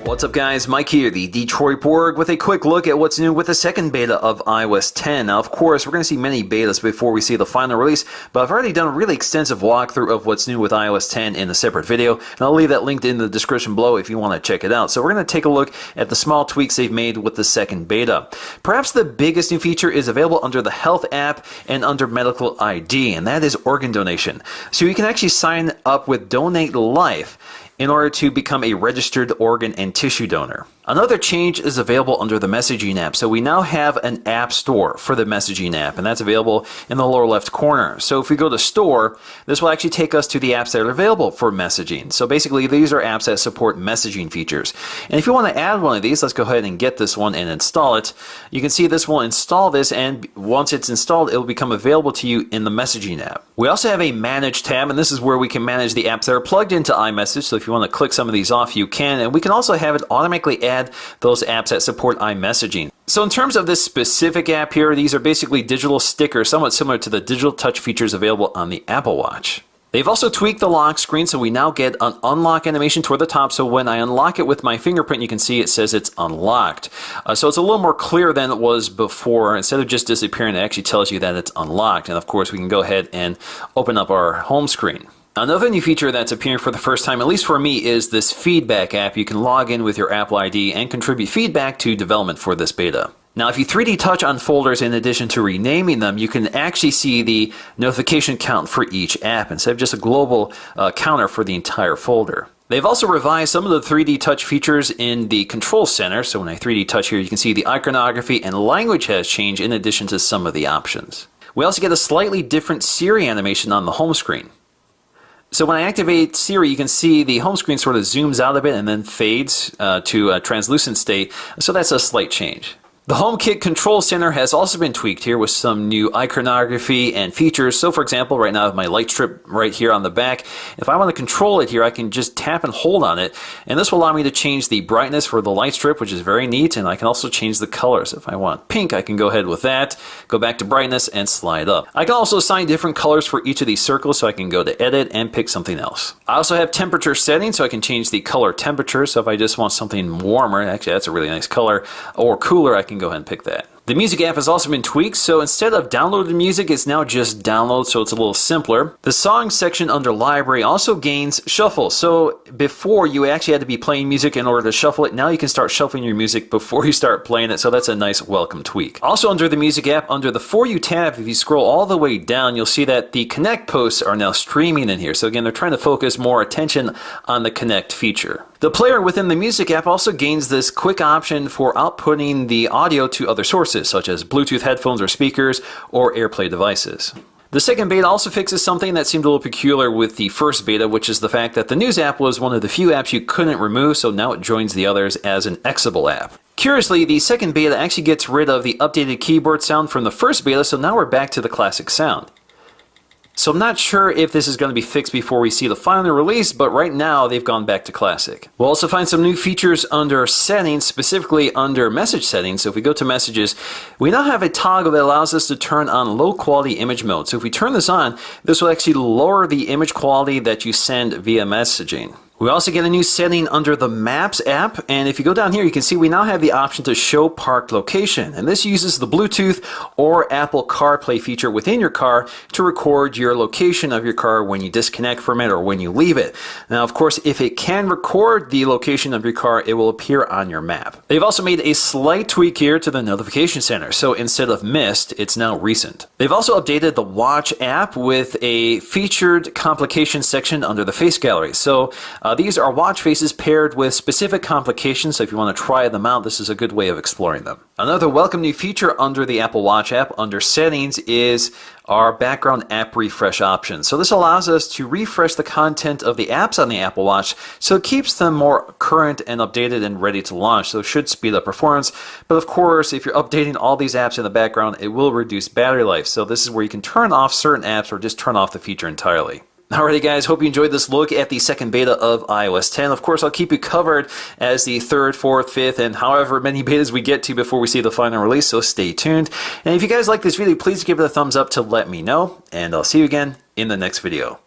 What's up guys, Mike here, the Detroit Borg, with a quick look at what's new with the second beta of iOS 10. Now of course, we're going to see many betas before we see the final release, but I've already done a really extensive walkthrough of what's new with iOS 10 in a separate video, and I'll leave that linked in the description below if you want to check it out. So we're going to take a look at the small tweaks they've made with the second beta. Perhaps the biggest new feature is available under the Health app and under Medical ID, and that is organ donation. So you can actually sign up with Donate Life in order to become a registered organ and tissue donor. Another change is available under the messaging app. So we now have an app store for the messaging app, and that's available in the lower left corner. So if we go to store, this will actually take us to the apps that are available for messaging. So basically these are apps that support messaging features. And if you want to add one of these, let's go ahead and get this one and install it. You can see this will install this, and once it's installed, it will become available to you in the messaging app. We also have a manage tab, and this is where we can manage the apps that are plugged into iMessage. So if you want to click some of these off, you can, and we can also have it automatically add those apps that support iMessaging. So in terms of this specific app here, these are basically digital stickers, somewhat similar to the digital touch features available on the Apple Watch. They've also tweaked the lock screen, so we now get an unlock animation toward the top, so when I unlock it with my fingerprint, you can see it says it's unlocked. So it's a little more clear than it was before. Instead of just disappearing, it actually tells you that it's unlocked. And of course, we can go ahead and open up our home screen. Another new feature that's appearing for the first time, at least for me, is this feedback app. You can log in with your Apple ID and contribute feedback to development for this beta. Now, if you 3D touch on folders in addition to renaming them, you can actually see the notification count for each app instead of just a global counter for the entire folder. They've also revised some of the 3D touch features in the control center. So when I 3D touch here, you can see the iconography and language has changed in addition to some of the options. We also get a slightly different Siri animation on the home screen. So when I activate Siri, you can see the home screen sort of zooms out a bit and then fades to a translucent state. So that's a slight change. The HomeKit Control Center has also been tweaked here with some new iconography and features. So for example, right now I have my light strip right here on the back. If I want to control it here, I can just tap and hold on it. And this will allow me to change the brightness for the light strip, which is very neat. And I can also change the colors. If I want pink, I can go ahead with that, go back to brightness and slide up. I can also assign different colors for each of these circles, so I can go to edit and pick something else. I also have temperature settings, so I can change the color temperature. So if I just want something warmer, actually that's a really nice color, or cooler, I can go ahead and pick that. The music app has also been tweaked, so instead of downloaded music, it's now just download, so it's a little simpler. The songs section under library also gains shuffle. So before you actually had to be playing music in order to shuffle it, now you can start shuffling your music before you start playing it, so that's a nice welcome tweak. Also under the music app, under the For You tab, if you scroll all the way down, you'll see that the Connect posts are now streaming in here. So again, they're trying to focus more attention on the Connect feature. The player within the music app also gains this quick option for outputting the audio to other sources, such as Bluetooth headphones or speakers or AirPlay devices. The second beta also fixes something that seemed a little peculiar with the first beta, which is the fact that the News app was one of the few apps you couldn't remove, so now it joins the others as an Xable app. Curiously, the second beta actually gets rid of the updated keyboard sound from the first beta, so now we're back to the classic sound. So I'm not sure if this is going to be fixed before we see the final release, but right now they've gone back to classic. We'll also find some new features under settings, specifically under message settings. So if we go to messages, we now have a toggle that allows us to turn on low quality image mode. So if we turn this on, this will actually lower the image quality that you send via messaging. We also get a new setting under the Maps app, and if you go down here, you can see we now have the option to show parked location, and this uses the Bluetooth or Apple CarPlay feature within your car to record your location of your car when you disconnect from it or when you leave it. Now, of course, if it can record the location of your car, it will appear on your map. They've also made a slight tweak here to the notification center, so instead of missed, it's now recent. They've also updated the Watch app with a featured complications section under the face gallery. So these are watch faces paired with specific complications, so if you want to try them out, this is a good way of exploring them. Another welcome new feature under the Apple Watch app, under settings, is our background app refresh option. So this allows us to refresh the content of the apps on the Apple Watch, so it keeps them more current and updated and ready to launch, so it should speed up performance. But of course, if you're updating all these apps in the background, it will reduce battery life. So this is where you can turn off certain apps or just turn off the feature entirely. Alrighty guys, hope you enjoyed this look at the second beta of iOS 10. Of course, I'll keep you covered as the third, fourth, fifth, and however many betas we get to before we see the final release, so stay tuned. And if you guys like this video, please give it a thumbs up to let me know, and I'll see you again in the next video.